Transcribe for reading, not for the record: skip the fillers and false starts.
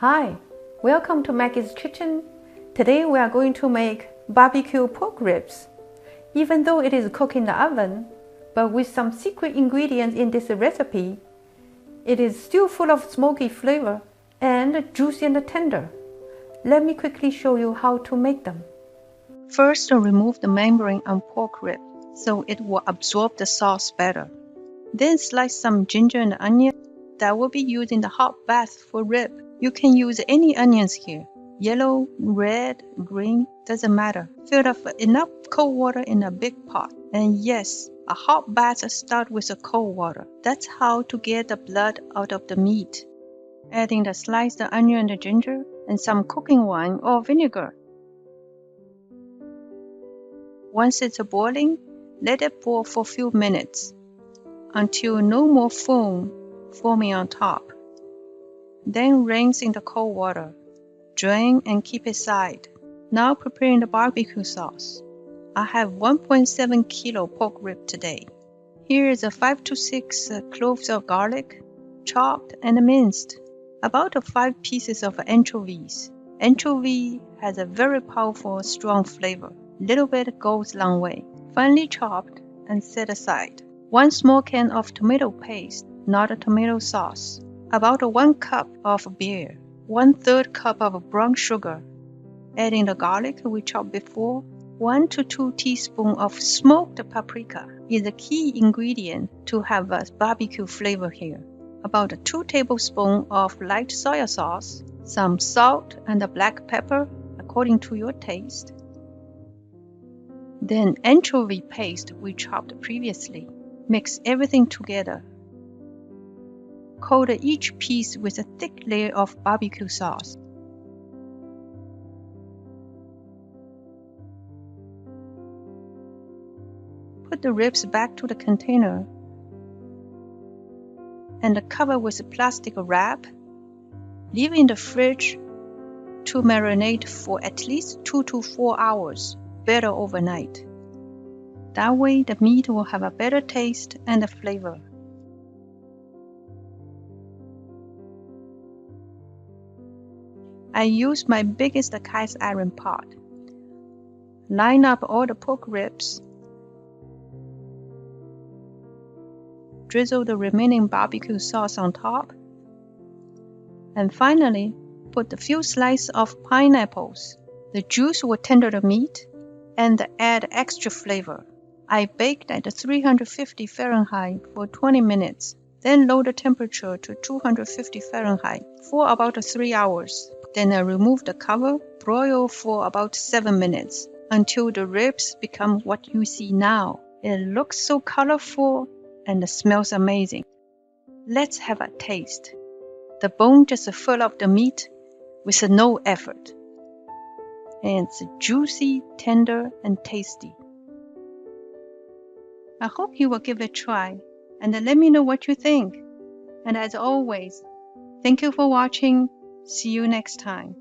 Hi, welcome to Maggie's Kitchen. Today we are going to make barbecue pork ribs. Even though it is cooked in the oven, but with some secret ingredients in this recipe, it is still full of smoky flavor and juicy and tender. Let me quickly show you how to make them. First, remove the membrane on pork rib so it will absorb the sauce better. Then slice some ginger and onion that will be used in the hot bath for rib. You can use any onions here. Yellow, red, green, doesn't matter. Fill up enough cold water in a big pot. And yes, a hot bath starts with cold water. That's how to get the blood out of the meat. Adding the sliced onion and ginger and some cooking wine or vinegar. Once it's boiling, let it boil for a few minutes until no more foam forming on top. Then rinse in the cold water. Drain and keep aside. Now preparing the barbecue sauce. I have 1.7 kilo pork rib today. Here is 5 to 6 cloves of garlic, chopped and minced. About 5 pieces of anchovies. Anchovy has a very powerful, strong flavor. Little bit goes a long way. Finely chopped and set aside. 1 small can of tomato paste, not a tomato sauce. About 1 cup of beer. 1/3 cup of brown sugar. Adding the garlic we chopped before. 1 to 2 teaspoons of smoked paprika is a key ingredient to have a barbecue flavor here. About 2 tablespoons of light soya sauce. Some salt and black pepper according to your taste. Then anchovy paste we chopped previously. Mix everything together. Coat each piece with a thick layer of barbecue sauce. Put the ribs back to the container and cover with a plastic wrap. Leave in the fridge to marinate for at least 2 to 4 hours, better overnight. That way the meat will have a better taste and flavor. I use my biggest cast iron pot. Line up all the pork ribs. Drizzle the remaining barbecue sauce on top. And finally, put a few slices of pineapples. The juice will tender the meat and add extra flavor. I baked at 350 Fahrenheit for 20 minutes. Then lower the temperature to 250 Fahrenheit for about 3 hours. Then I remove the cover, broil for about 7 minutes until the ribs become what you see now. It looks so colorful and smells amazing. Let's have a taste. The bone just full of the meat with no effort. And it's juicy, tender, and tasty. I hope you will give it a try and let me know what you think. And as always, thank you for watching. See you next time.